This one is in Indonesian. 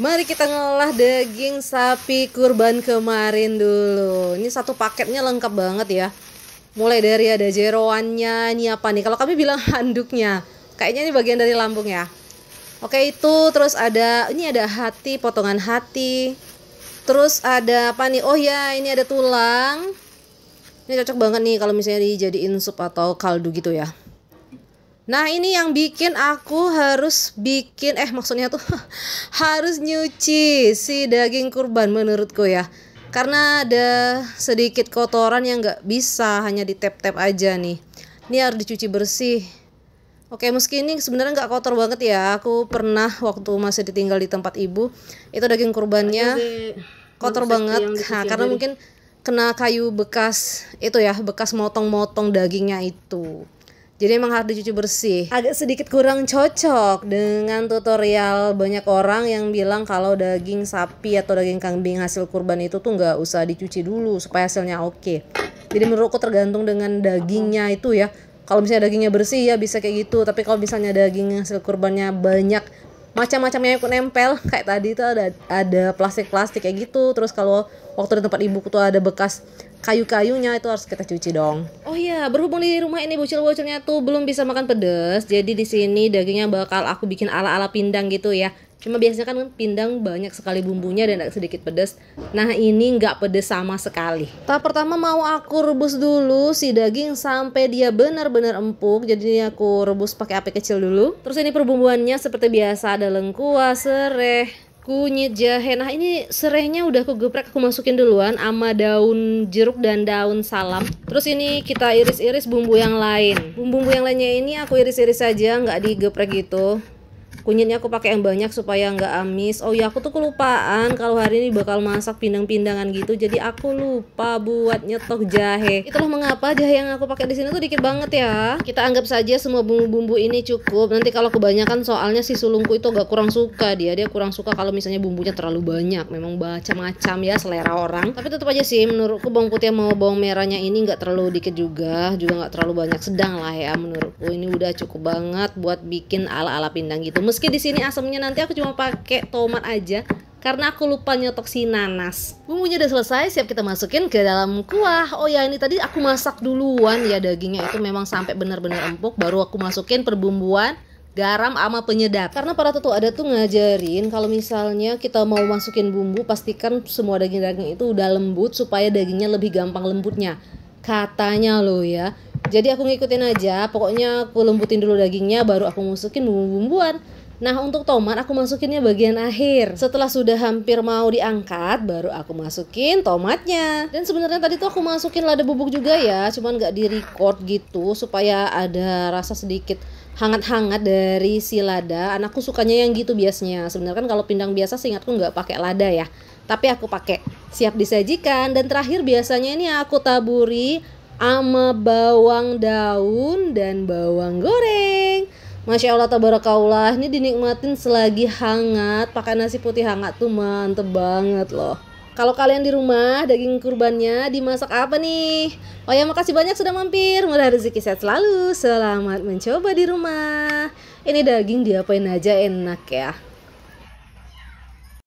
Mari kita ngolah daging sapi kurban kemarin dulu. Ini satu paketnya lengkap banget ya. Mulai dari ada jeroannya, ini apa nih? Kalau kami bilang handuknya. Kayaknya ini bagian dari lambung ya. Oke, itu terus ini ada hati, potongan hati. Terus ada apa nih? Oh ya, ini ada tulang. Ini cocok banget nih kalau misalnya dijadiin sup atau kaldu gitu ya. Nah, ini yang bikin aku harus maksudnya tuh harus nyuci si daging kurban menurutku ya. Karena ada sedikit kotoran yang nggak bisa hanya ditap-tap aja nih. Ini harus dicuci bersih. Oke, meski ini sebenarnya nggak kotor banget ya. Aku pernah waktu masih ditinggal di tempat ibu, itu daging kurbannya kotor banget. Nah, karena mungkin kena kayu bekas itu ya, bekas motong-motong dagingnya itu. Jadi emang harus dicuci bersih. Agak sedikit kurang cocok dengan tutorial banyak orang yang bilang kalau daging sapi atau daging kambing hasil kurban itu tuh nggak usah dicuci dulu supaya hasilnya oke. Jadi menurutku tergantung dengan dagingnya itu ya. Kalau misalnya dagingnya bersih ya bisa kayak gitu. Tapi kalau misalnya daging hasil kurbannya banyak macam-macamnya yang nempel kayak tadi itu ada plastik-plastik kayak gitu. Terus kalau waktu di tempat ibuku tuh ada bekas kayu-kayunya, itu harus kita cuci dong. Oh iya, berhubung di rumah ini bocil-bocilnya tuh belum bisa makan pedas, jadi di sini dagingnya bakal aku bikin ala-ala pindang gitu ya. Cuma biasanya kan pindang banyak sekali bumbunya dan agak sedikit pedas. Nah, ini nggak pedas sama sekali. Tahap pertama mau aku rebus dulu si daging sampai dia benar-benar empuk. Jadi aku rebus pakai api kecil dulu. Terus ini perbumbuannya seperti biasa, ada lengkuas, sereh, kunyit, jahe. Nah, ini serehnya udah aku geprek, aku masukin duluan sama daun jeruk dan daun salam. Terus ini kita iris-iris bumbu yang lain. Bumbu yang lainnya ini aku iris-iris saja, nggak digeprek gitu. Kunyitnya aku pakai yang banyak supaya nggak amis. Oh ya, aku tuh kelupaan kalau hari ini bakal masak pindang-pindangan gitu. Jadi aku lupa buat nyetok jahe. Itulah mengapa jahe yang aku pakai di sini tuh dikit banget ya. Kita anggap saja semua bumbu-bumbu ini cukup. Nanti kalau kebanyakan soalnya si sulungku itu agak kurang suka dia. Dia kurang suka kalau misalnya bumbunya terlalu banyak. Memang macam-macam ya selera orang. Tapi tetap aja sih menurutku bawang putih mau bawang merahnya ini nggak terlalu dikit juga nggak terlalu banyak, sedang lah ya menurutku. Ini udah cukup banget buat bikin ala-ala pindang gitu. Meski di sini asamnya nanti aku cuma pakai tomat aja karena aku lupa nyetok si nanas. Bumbunya udah selesai, siap kita masukin ke dalam kuah. Oh ya, ini tadi aku masak duluan ya dagingnya itu memang sampai benar-benar empuk, baru aku masukin perbumbuan, garam sama penyedap. Karena para tetua ada tuh ngajarin kalau misalnya kita mau masukin bumbu, pastikan semua daging-daging itu udah lembut supaya dagingnya lebih gampang lembutnya. Katanya loh ya. Jadi aku ngikutin aja, pokoknya aku lembutin dulu dagingnya, baru aku masukin bumbu-bumbuan. Nah, untuk tomat aku masukinnya bagian akhir. Setelah sudah hampir mau diangkat, baru aku masukin tomatnya. Dan sebenarnya tadi tuh aku masukin lada bubuk juga ya, cuman nggak di record gitu supaya ada rasa sedikit hangat-hangat dari si lada. Anakku sukanya yang gitu biasanya. Sebenarnya kan kalau pindang biasa seingatku nggak pakai lada ya, tapi aku pakai. Siap disajikan. Dan terakhir biasanya ini aku taburi sama bawang daun dan bawang goreng. Masya Allah tabarakallah, ini dinikmatin selagi hangat, pakai nasi putih hangat tuh mantep banget loh. Kalau kalian di rumah daging kurbannya dimasak apa nih? Oh ya, makasih banyak sudah mampir. Murah rezeki sehat selalu. Selamat mencoba di rumah. Ini daging diapain aja enak ya.